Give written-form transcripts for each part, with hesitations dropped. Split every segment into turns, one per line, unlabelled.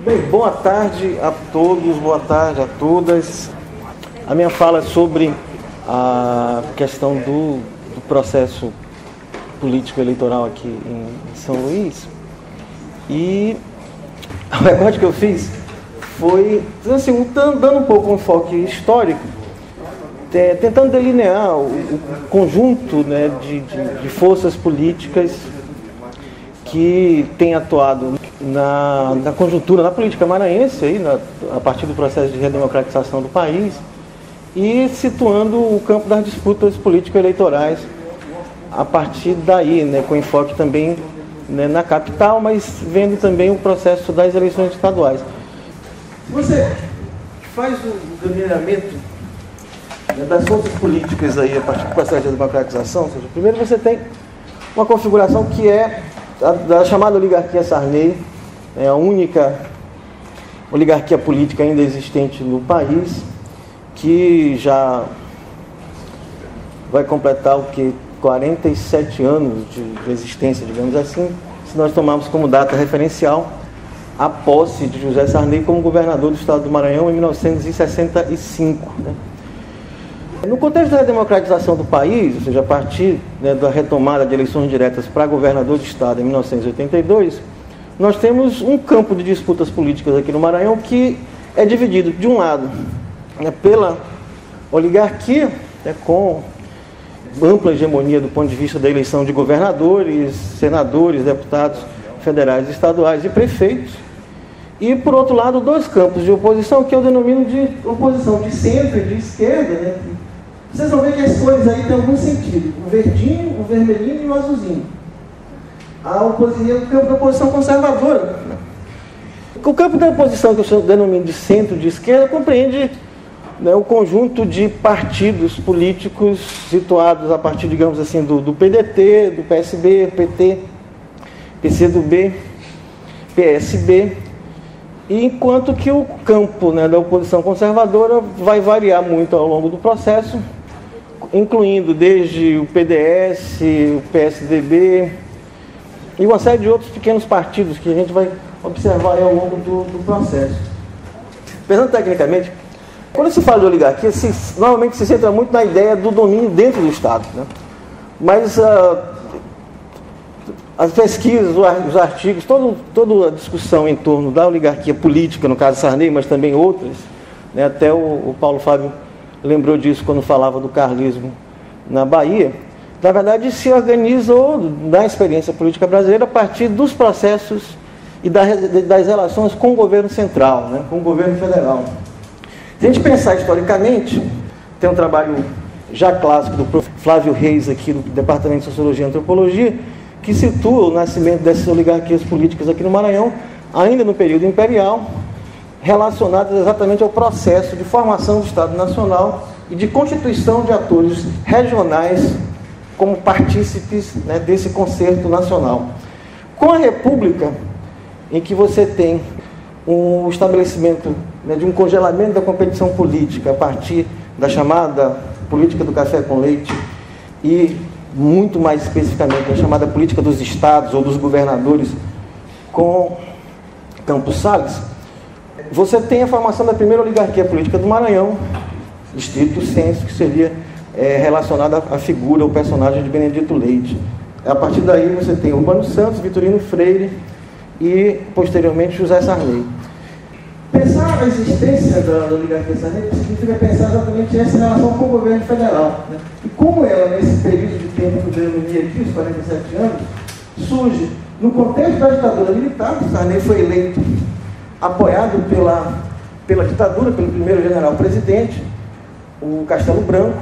Bem, boa tarde a todos, boa tarde a todas. A minha fala é sobre a questão do processo político eleitoral aqui em São Luís. E o recorte que eu fiz foi, assim, dando um pouco um enfoque histórico, tentando delinear o conjunto, né, de forças políticas que têm atuado na conjuntura, na política maranhense, aí, a partir do processo de redemocratização do país, e situando o campo das disputas político-eleitorais a partir daí, né, com enfoque também, né, na capital, mas vendo também o processo das eleições estaduais. Você faz o delineamento, né, das forças políticas aí a partir do processo de democratização, ou seja, primeiro você tem uma configuração que é da chamada oligarquia Sarney, é a única oligarquia política ainda existente no país, que já vai completar 47 anos de existência, digamos assim, se nós tomarmos como data referencial a posse de José Sarney como governador do estado do Maranhão em 1965. Né? No contexto da democratização do país, ou seja, a partir, né, da retomada de eleições diretas para governador de estado em 1982, nós temos um campo de disputas políticas aqui no Maranhão que é dividido, de um lado, né, pela oligarquia, né, com ampla hegemonia do ponto de vista da eleição de governadores, senadores, deputados federais, estaduais e prefeitos, e, por outro lado, dois campos de oposição que eu denomino de oposição de centro e de esquerda, né? Vocês vão ver que as cores aí têm algum sentido, o verdinho, o vermelhinho e o azulzinho. O campo da oposição conservadora. O campo da oposição que eu denomino de centro e de esquerda compreende, né, o conjunto de partidos políticos situados a partir, digamos assim, do PDT, do PSB, PT, PCdoB, PSB, e enquanto que o campo, né, da oposição conservadora vai variar muito ao longo do processo, incluindo desde o PDS, o PSDB e uma série de outros pequenos partidos que a gente vai observar aí ao longo do processo. Pensando tecnicamente, quando se fala de oligarquia, normalmente se centra muito na ideia do domínio dentro do Estado, né? Mas as pesquisas, os artigos, toda a discussão em torno da oligarquia política, no caso Sarney, mas também outras, né? Até o Paulo Fábio lembrou disso quando falava do carlismo na Bahia, na verdade se organizou na experiência política brasileira a partir dos processos e das relações com o governo central, né? Com o governo federal. Se a gente pensar historicamente, tem um trabalho já clássico do prof. Flávio Reis aqui do Departamento de Sociologia e Antropologia, que situa o nascimento dessas oligarquias políticas aqui no Maranhão, ainda no período imperial, relacionadas exatamente ao processo de formação do Estado Nacional e de constituição de atores regionais como partícipes, né, desse concerto nacional. Com a República, em que você tem um estabelecimento, né, de um congelamento da competição política a partir da chamada política do café com leite e, muito mais especificamente, da chamada política dos estados ou dos governadores com Campos Salles, você tem a formação da primeira oligarquia política do Maranhão, estrito sensu, que seria relacionada à figura, ao personagem de Benedito Leite. A partir daí você tem Urbano Santos, Vitorino Freire e, posteriormente, José Sarney. Pensar a existência da oligarquia Sarney significa pensar exatamente essa relação com o governo federal, né? E como ela, nesse período de tempo que eu denomina aqui, os 47 anos, surge no contexto da ditadura militar. Sarney foi eleito apoiado pela ditadura, pelo primeiro general-presidente, o Castelo Branco,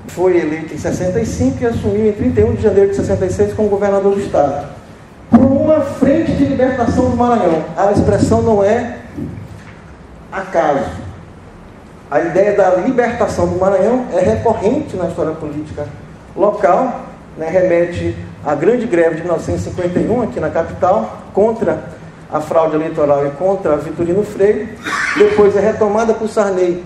foi eleito em 65 e assumiu em 31 de janeiro de 66 como governador do estado, por uma frente de libertação do Maranhão. A expressão não é acaso. A ideia da libertação do Maranhão é recorrente na história política local, né, remete à grande greve de 1951 aqui na capital, contra a fraude eleitoral e contra Vitorino Freire. Depois é retomada por Sarney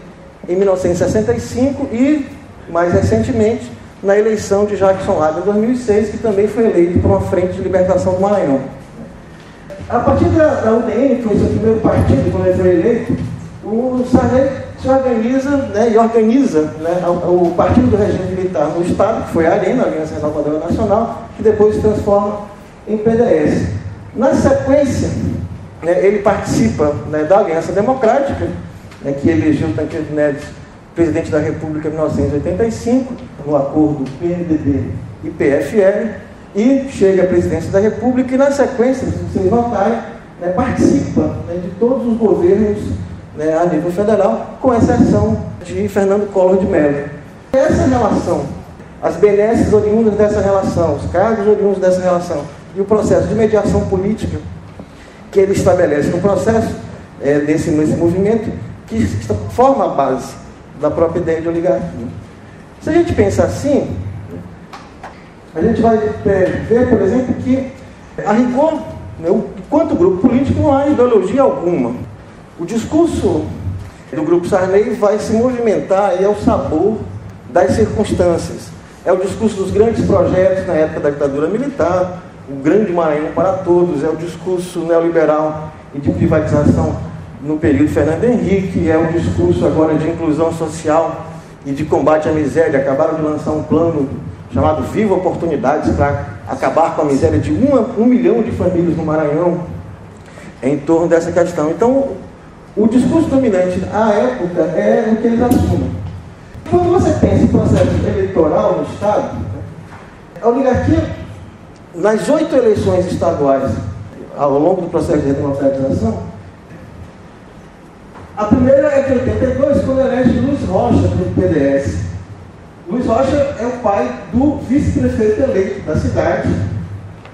em 1965 e, mais recentemente, na eleição de Jackson Lago em 2006, que também foi eleito por uma frente de libertação do Maranhão.
A partir da UDN, que foi seu primeiro partido, quando ele foi eleito, o Sarney se organiza, né, e organiza, né, o Partido do Regime Militar no Estado, que foi a ARENA, a Aliança Renovadora Nacional, que depois se transforma em PDS. Na sequência, né, ele participa, né, da Aliança Democrática, né, que elegeu Tancredo Neves presidente da República em 1985, no acordo PMDB e PFL, e chega à presidência da República e, na sequência, se vocês notarem, né, participa, né, de todos os governos, né, a nível federal, com exceção de Fernando Collor de Mello. Essa relação, as benesses oriundas dessa relação, os cargos oriundos dessa relação e o processo de mediação política que ele estabelece no processo nesse movimento, que forma a base da própria ideia de oligarquia. Se a gente pensa assim, a gente vai ver, por exemplo, que a rigor, né, enquanto grupo político, não há ideologia alguma. O discurso do Grupo Sarney vai se movimentar e é o sabor das circunstâncias. É o discurso dos grandes projetos na época da ditadura militar, o grande Maranhão para todos, é o discurso neoliberal e de privatização no período Fernando Henrique, é o discurso agora de inclusão social e de combate à miséria. Acabaram de lançar um plano chamado Viva Oportunidades para acabar com a miséria de 1 milhão de famílias no Maranhão em torno dessa questão. Então, o discurso dominante à época é o que eles assumem. Quando você pensa em processo eleitoral no Estado, a oligarquia, nas 8 eleições estaduais ao longo do processo de redemocratização, a primeira é de 82, quando elege Luiz Rocha do PDS. Luiz Rocha é o pai do vice-prefeito eleito da cidade,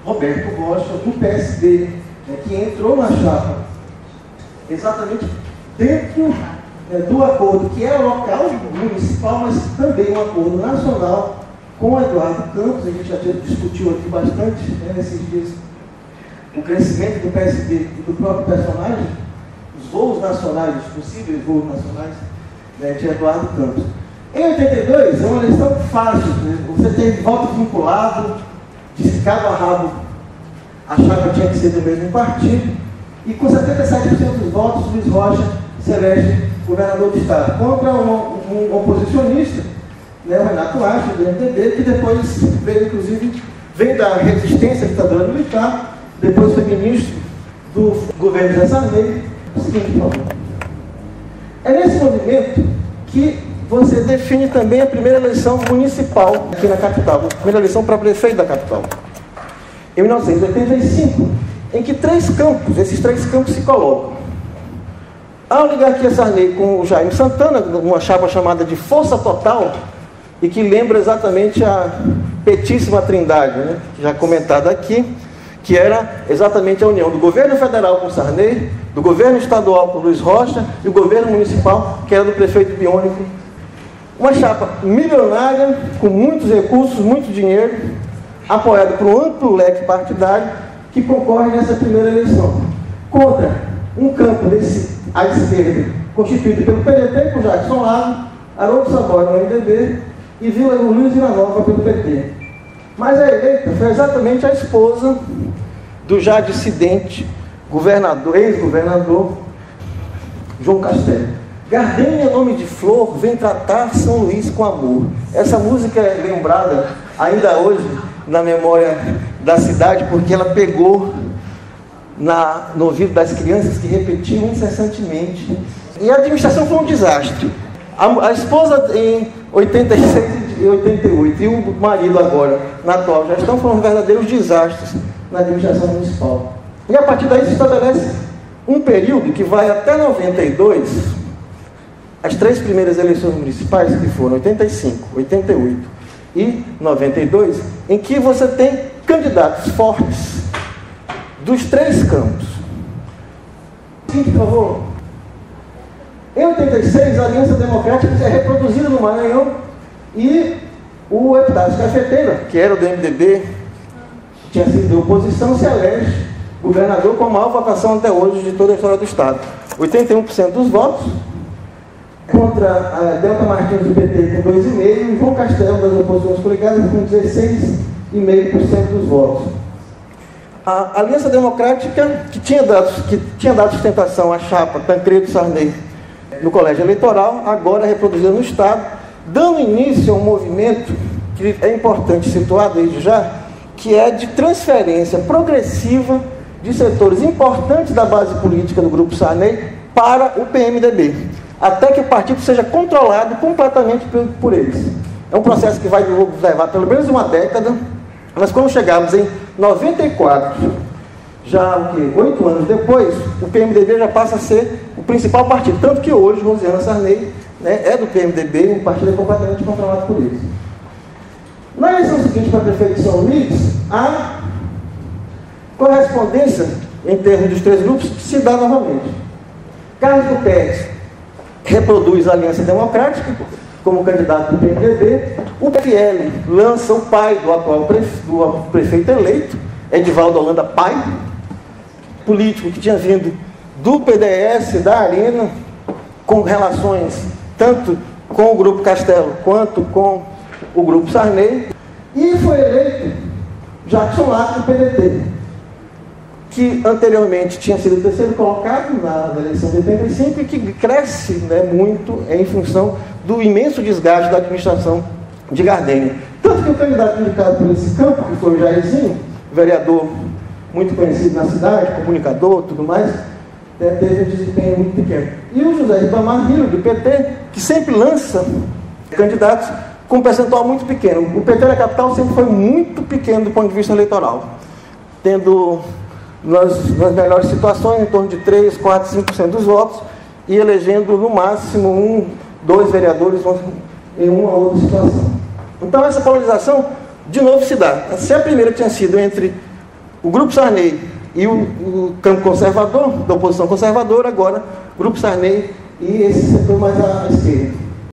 Roberto Rocha, do PSD, que entrou na chapa exatamente dentro do acordo que é local, municipal, mas também um acordo nacional com o Eduardo Campos. A gente já discutiu aqui bastante, né, nesses dias, o crescimento do PSD e do próprio personagem, os voos nacionais, os possíveis voos nacionais, né, de Eduardo Campos. Em 82, é uma eleição fácil, né? Você tem voto vinculado, de cabo a rabo, a chapa tinha que ser do mesmo partido, e com 77% dos votos, Luiz Rocha se elege governador do Estado, contra um oposicionista, né, o Renato Acha, do MDB, que depois veio, inclusive, vem da resistência à ditadura militar, depois foi ministro do governo de Sarney. O seguinte, por favor. É nesse movimento que você define também a primeira eleição municipal aqui na capital, a primeira eleição para prefeito da capital. Em 1985, em que esses três campos se colocam. A oligarquia Sarney com o Jaime Santana, uma chapa chamada de Força Total, e que lembra exatamente a petíssima trindade, né, já comentada aqui, que era exatamente a união do governo federal com Sarney, do governo estadual com Luiz Rocha e o governo municipal, que era do prefeito Biônico. Uma chapa milionária, com muitos recursos, muito dinheiro, apoiada por um amplo leque partidário, que concorre nessa primeira eleição, contra um campo à esquerda, constituído pelo PDT, com Jackson Lago, Haroldo Sambora no MDB e Vila Luiz Vilanova pelo PT. Mas a eleita foi exatamente a esposa do já dissidente ex-governador João Castello. Gardênia, nome de flor, vem tratar São Luís com amor. Essa música é lembrada ainda hoje na memória da cidade, porque ela pegou no ouvido das crianças que repetiam incessantemente. E a administração foi um desastre. A esposa em 86 e 88 e o marido agora, na atual gestão, foram verdadeiros desastres na administração municipal. E a partir daí se estabelece um período que vai até 92, as 3 primeiras eleições municipais, que foram 85, 88 e 92, em que você tem candidatos fortes dos 3 campos. Por favor. Em 86, a Aliança Democrática é reproduzida no Maranhão e o Epitácio Cafeteira, que era do MDB, tinha sido de oposição, se elege governador com a maior votação até hoje de toda a história do Estado. 81% dos votos, contra a Delta Martins do PT com 2,5% e João Castelo das oposições coligadas com 16,5% dos votos.
A Aliança Democrática, que tinha dado sustentação à chapa Tancredo Sarney no colégio eleitoral, agora é reproduzida no Estado, dando início a um movimento que é importante situar desde já, que é de transferência progressiva de setores importantes da base política do Grupo Sarney para o PMDB, até que o partido seja controlado completamente por eles. É um processo que vai levar pelo menos uma década, mas quando chegarmos em 94, já 8 anos depois, o PMDB já passa a ser o principal partido, tanto que hoje Rosiana Sarney, né, é do PMDB, o partido é completamente controlado por eles. Na eleição seguinte para prefeito de São Luís, a correspondência em termos dos 3 grupos se dá novamente. Carlos do Pérez reproduz a Aliança Democrática como candidato do PMDB. O PFL lança o pai do atual prefeito eleito, Edivaldo Holanda Pai, político que tinha vindo do PDS, da Arena, com relações tanto com o Grupo Castelo quanto com o Grupo Sarney, e foi eleito Jackson Lacre do PDT, que anteriormente tinha sido o 3º colocado na eleição de 85 e que cresce, né, muito em função do imenso desgaste da administração de Gardênia. Tanto que o candidato indicado por esse campo, que foi o Jairzinho, vereador muito conhecido na cidade, comunicador, tudo mais, teve um desempenho muito pequeno. E o José Ribamar Rio, do PT, que sempre lança candidatos com um percentual muito pequeno. O PT da capital sempre foi muito pequeno do ponto de vista eleitoral, tendo nas melhores situações em torno de 3, 4, 5% dos votos e elegendo no máximo 1, 2 vereadores em uma ou outra situação. Então essa polarização de novo se dá. Se a primeira tinha sido entre o Grupo Sarney e o campo conservador, da oposição conservadora, agora Grupo Sarney e esse setor mais à esquerda.